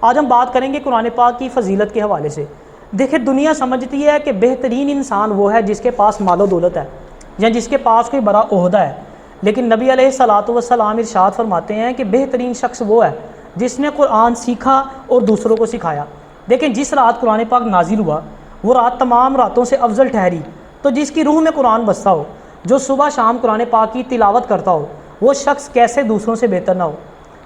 آج ہم بات کریں گے قرآن پاک کی فضیلت کے حوالے سے۔ دیکھیں دنیا سمجھتی ہے کہ بہترین انسان وہ ہے جس کے پاس مال و دولت ہے یا جس کے پاس کوئی بڑا عہدہ ہے، لیکن نبی علیہ الصلوۃ والسلام ارشاد فرماتے ہیں کہ بہترین شخص وہ ہے جس نے قرآن سیکھا اور دوسروں کو سکھایا۔ دیکھیں جس رات قرآن پاک نازل ہوا وہ رات تمام راتوں سے افضل ٹھہری، تو جس کی روح میں قرآن بستا ہو، جو صبح شام قرآن پاک کی تلاوت کرتا ہو، وہ شخص کیسے دوسروں سے بہتر نہ ہو۔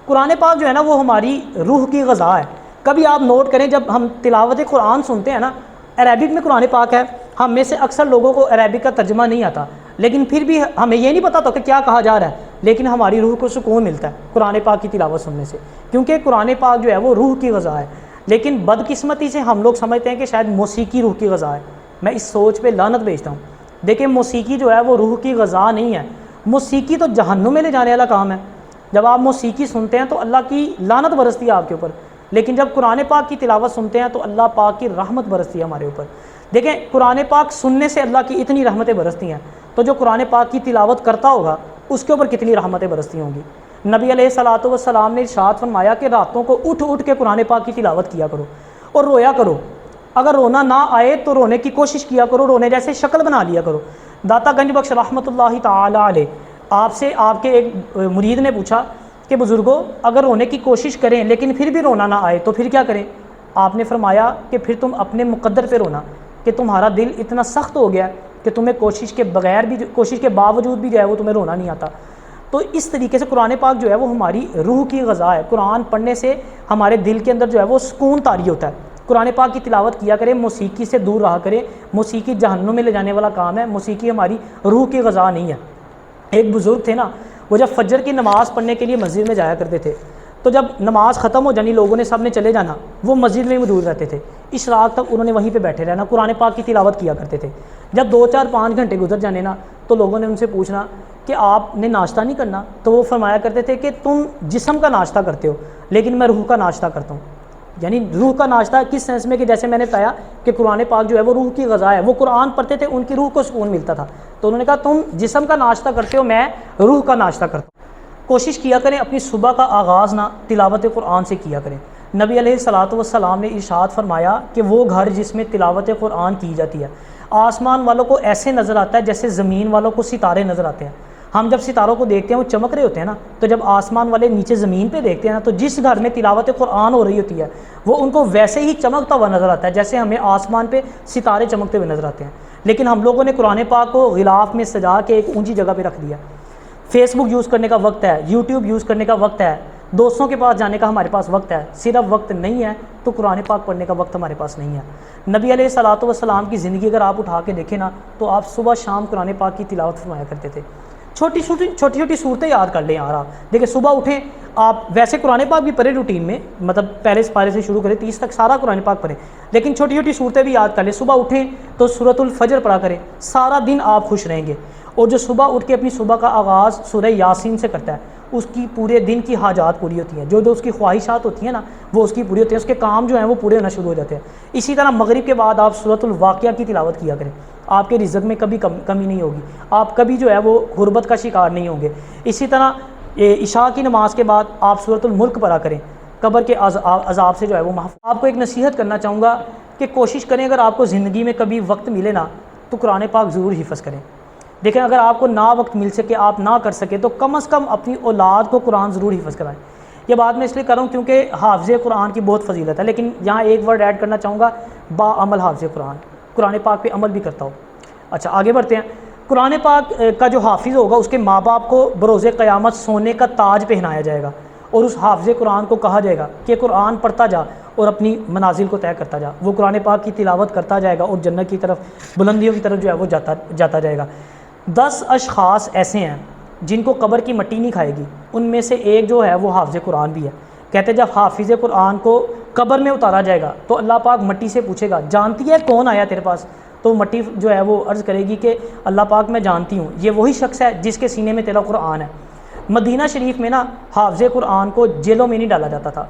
قرآن پاک جو ہے نا وہ ہماری روح کی غذا ہے۔ کبھی آپ نوٹ کریں جب ہم تلاوت قرآن سنتے ہیں نا، عربک میں قرآن پاک ہے، ہم میں سے اکثر لوگوں کو عربک کا ترجمہ نہیں آتا، لیکن پھر بھی ہمیں یہ نہیں پتا تو کہ کیا کہا جا رہا ہے، لیکن ہماری روح کو سکون ملتا ہے قرآن پاک کی تلاوت سننے سے، کیونکہ قرآن پاک جو ہے وہ روح کی غذا ہے۔ لیکن بدقسمتی سے ہم لوگ سمجھتے ہیں کہ شاید موسیقی روح کی غذا ہے۔ میں اس سوچ پہ لعنت بھیجتا ہوں۔ دیکھیں موسیقی جو ہے وہ روح کی غذا نہیں ہے، موسیقی تو جہنم میں لے جانے والا کام ہے۔ جب آپ موسیقی سنتے ہیں تو اللہ کی لعنت برستی ہے آپ کے اوپر، لیکن جب قرآن پاک کی تلاوت سنتے ہیں تو اللہ پاک کی رحمت برستی ہے ہمارے اوپر۔ دیکھیں قرآن پاک سننے سے اللہ کی اتنی رحمتیں برستی ہیں، تو جو قرآن پاک کی تلاوت کرتا ہوگا اس کے اوپر کتنی رحمتیں برستی ہوں گی۔ نبی علیہ الصلوۃ والسلام نے ارشاد فرمایا کہ راتوں کو اٹھ اٹھ کے قرآن پاک کی تلاوت کیا کرو اور رویا کرو، اگر رونا نہ آئے تو رونے کی کوشش کیا کرو، رونے جیسے شکل بنا لیا کرو۔ داتا گنج بخش رحمۃ اللہ تعالی علیہ آپ سے آپ کے ایک مرید نے پوچھا کہ بزرگوں اگر رونے کی کوشش کریں لیکن پھر بھی رونا نہ آئے تو پھر کیا کریں؟ آپ نے فرمایا کہ پھر تم اپنے مقدر پہ رونا کہ تمہارا دل اتنا سخت ہو گیا کہ تمہیں کوشش کے باوجود بھی جو ہے وہ تمہیں رونا نہیں آتا۔ تو اس طریقے سے قرآن پاک جو ہے وہ ہماری روح کی غذا ہے۔ قرآن پڑھنے سے ہمارے دل کے اندر جو ہے وہ سکون طاری ہوتا ہے۔ قرآن پاک کی تلاوت کیا کرے، موسیقی سے دور رہا کرے، موسیقی جہنم میں لے جانے والا کام ہے، موسیقی ہماری روح کی غذا نہیں ہے۔ ایک بزرگ تھے نا، وہ جب فجر کی نماز پڑھنے کے لیے مسجد میں جایا کرتے تھے، تو جب نماز ختم ہو جانی لوگوں نے سب نے چلے جانا، وہ مسجد میں موجود رہتے تھے، اشراق تک انہوں نے وہیں پہ بیٹھے رہنا، قرآن پاک کی تلاوت کیا کرتے تھے۔ جب 2 4 5 گھنٹے گزر جانے نا تو لوگوں نے ان سے پوچھنا کہ آپ نے ناشتہ نہیں کرنا؟ تو وہ فرمایا کرتے تھے کہ تم جسم کا ناشتہ کرتے ہو لیکن میں روح کا ناشتہ کرتا ہوں۔ یعنی روح کا ناشتہ کس سینس میں کہ جیسے میں نے بتایا کہ قرآن پاک جو ہے وہ روح کی غذا ہے، وہ قرآن پڑھتے تھے ان کی روح کو سکون ملتا تھا، تو انہوں نے کہا تم جسم کا ناشتہ کرتے ہو، میں روح کا ناشتہ کرتا ہوں۔ کوشش کیا کریں اپنی صبح کا آغاز نہ تلاوت قرآن سے کیا کریں۔ نبی علیہ الصلوۃ والسلام نے ارشاد فرمایا کہ وہ گھر جس میں تلاوت قرآن کی جاتی ہے آسمان والوں کو ایسے نظر آتا ہے جیسے زمین والوں کو ستارے نظر آتے ہیں۔ ہم جب ستاروں کو دیکھتے ہیں وہ چمک رہے ہوتے ہیں نا، تو جب آسمان والے نیچے زمین پہ دیکھتے ہیں نا تو جس گھر میں تلاوت قرآن ہو رہی ہوتی ہے وہ ان کو ویسے ہی چمکتا ہوا نظر آتا ہے جیسے ہمیں آسمان پہ ستارے چمکتے ہوئے نظر آتے ہیں۔ لیکن ہم لوگوں نے قرآن پاک کو غلاف میں سجا کے ایک اونچی جگہ پہ رکھ دیا۔ فیس بک یوز کرنے کا وقت ہے، یوٹیوب یوز کرنے کا وقت ہے، دوستوں کے پاس جانے کا ہمارے پاس وقت ہے، صرف وقت نہیں ہے تو قرآن پاک پڑھنے کا وقت ہمارے پاس نہیں ہے۔ نبی علیہ الصلوۃ والسلام کی زندگی اگر آپ اٹھا کے دیکھیں نا تو آپ صبح شام قرآن پاک کی تلاوت فرمایا کرتے تھے۔ چھوٹی چھوٹی صورتیں یاد کر لیں یار آپ، دیکھیں صبح اٹھیں آپ ویسے قرآن پاک بھی پڑھیں روٹین میں، مطلب پہلے سپارے سے شروع کریں 30 تک سارا قرآن پاک پڑھیں، لیکن چھوٹی چھوٹی صورتیں بھی یاد کر لیں۔ صبح اٹھیں تو سورۃ الفجر پڑھا کریں، سارا دن آپ خوش رہیں گے۔ اور جو صبح اٹھ کے اپنی صبح کا آغاز سورہ یاسین سے کرتا ہے اس کی پورے دن کی حاجات پوری ہوتی ہیں، جو اس کی خواہشات ہوتی ہیں نا وہ اس کی پوری ہوتی ہیں، اس کے کام جو ہیں وہ پورے ہونا شروع ہو جاتے ہیں۔ اسی طرح مغرب کے بعد آپ سورۃ الواقعہ کی تلاوت کیا کریں، آپ کے رزق میں کبھی کمی نہیں ہوگی، آپ کبھی جو ہے وہ غربت کا شکار نہیں ہوں گے۔ اسی طرح عشاء کی نماز کے بعد آپ سورۃ الملک پڑھا کریں، قبر کے عذاب سے جو ہے وہ محفوظ۔ آپ کو ایک نصیحت کرنا چاہوں گا کہ کوشش کریں اگر آپ کو زندگی میں کبھی وقت ملے نا تو قرآن پاک ضرور حفظ کریں۔ دیکھیں اگر آپ کو نہ وقت مل سکے، آپ نہ کر سکے تو کم از کم اپنی اولاد کو قرآن ضرور حفظ کرائیں۔ یہ بات میں اس لیے کر رہا ہوں کیونکہ حافظ قرآن کی بہت فضیلت ہے، لیکن یہاں ایک ورڈ ایڈ کرنا چاہوں گا، با عمل حافظ قرآن، قرآن پاک پہ عمل بھی کرتا ہو۔ اچھا آگے بڑھتے ہیں۔ قرآن پاک کا جو حافظ ہوگا اس کے ماں باپ کو بروز قیامت سونے کا تاج پہنایا جائے گا، اور اس حافظ قرآن کو کہا جائے گا کہ قرآن پڑھتا جا اور اپنی منازل کو طے کرتا جا۔ وہ قرآن پاک کی تلاوت کرتا جائے گا اور جنت کی طرف، بلندیوں کی طرف جو ہے وہ جاتا جائے گا۔ 10 اشخاص ایسے ہیں جن کو قبر کی مٹی نہیں کھائے گی، ان میں سے ایک جو ہے وہ حافظ قرآن بھی ہے۔ کہتے جب حافظ قرآن کو قبر میں اتارا جائے گا تو اللہ پاک مٹی سے پوچھے گا جانتی ہے کون آیا تیرے پاس؟ تو مٹی جو ہے وہ عرض کرے گی کہ اللہ پاک میں جانتی ہوں، یہ وہی شخص ہے جس کے سینے میں تیرا قرآن ہے۔ مدینہ شریف میں نا حافظ قرآن کو جیلوں میں نہیں ڈالا جاتا تھا،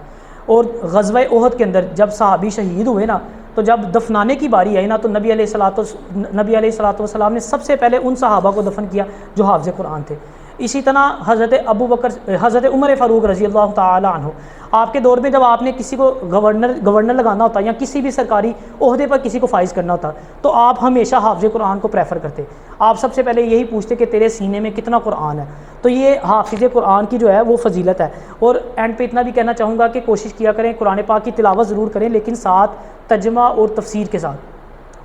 اور غزوہ احد کے اندر جب صحابی شہید ہوئے نا تو جب دفنانے کی باری آئی نا تو نبی علیہ الصلوۃ والسلام نے سب سے پہلے ان صحابہ کو دفن کیا جو حافظ قرآن تھے۔ اسی طرح حضرت عمر فاروق رضی اللہ تعالی عنہ، آپ کے دور میں جب آپ نے کسی کو گورنر لگانا ہوتا یا کسی بھی سرکاری عہدے پر کسی کو فائز کرنا ہوتا تو آپ ہمیشہ حافظ قرآن کو پریفر کرتے. آپ سب سے پہلے یہی پوچھتے کہ تیرے سینے میں کتنا قرآن ہے. تو یہ حافظ قرآن کی جو ہے وہ فضیلت ہے. اور اینڈ پہ اتنا بھی کہنا چاہوں گا کہ کوشش کیا کریں قرآن پاک کی تلاوت ضرور کریں، لیکن ساتھ ترجمہ اور تفسیر کے ساتھ،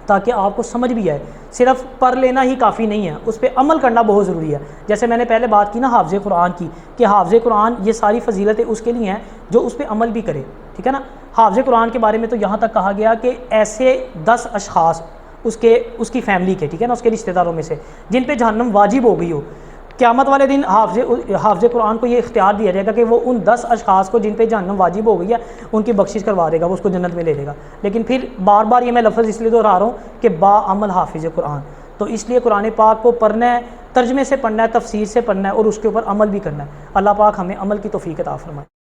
تاکہ آپ کو سمجھ بھی آئے. صرف پڑھ لینا ہی کافی نہیں ہے، اس پہ عمل کرنا بہت ضروری ہے. جیسے میں نے پہلے بات کی نا حافظ قرآن کی، کہ حافظ قرآن یہ ساری فضیلتیں اس کے لیے ہیں جو اس پہ عمل بھی کرے. ٹھیک ہے نا. حافظ قرآن کے بارے میں تو یہاں تک کہا گیا کہ ایسے 10 اشخاص اس کی فیملی کے، ٹھیک ہے نا، اس کے رشتہ داروں میں سے جن پہ جہنم واجب ہو گئی ہو، قیامت والے دن حافظ قرآن کو یہ اختیار دیا جائے گا کہ وہ ان 10 اشخاص کو جن پہ جہنم واجب ہو گئی ہے ان کی بخشش کروا دے گا، وہ اس کو جنت میں لے لے گا. لیکن پھر بار بار یہ میں لفظ اس لیے دہرا رہا ہوں کہ با عمل حافظ قرآن. تو اس لیے قرآن پاک کو پڑھنا ہے، ترجمے سے پڑھنا ہے، تفسیر سے پڑھنا ہے، اور اس کے اوپر عمل بھی کرنا ہے. اللہ پاک ہمیں عمل کی توفیق عطا فرمائے.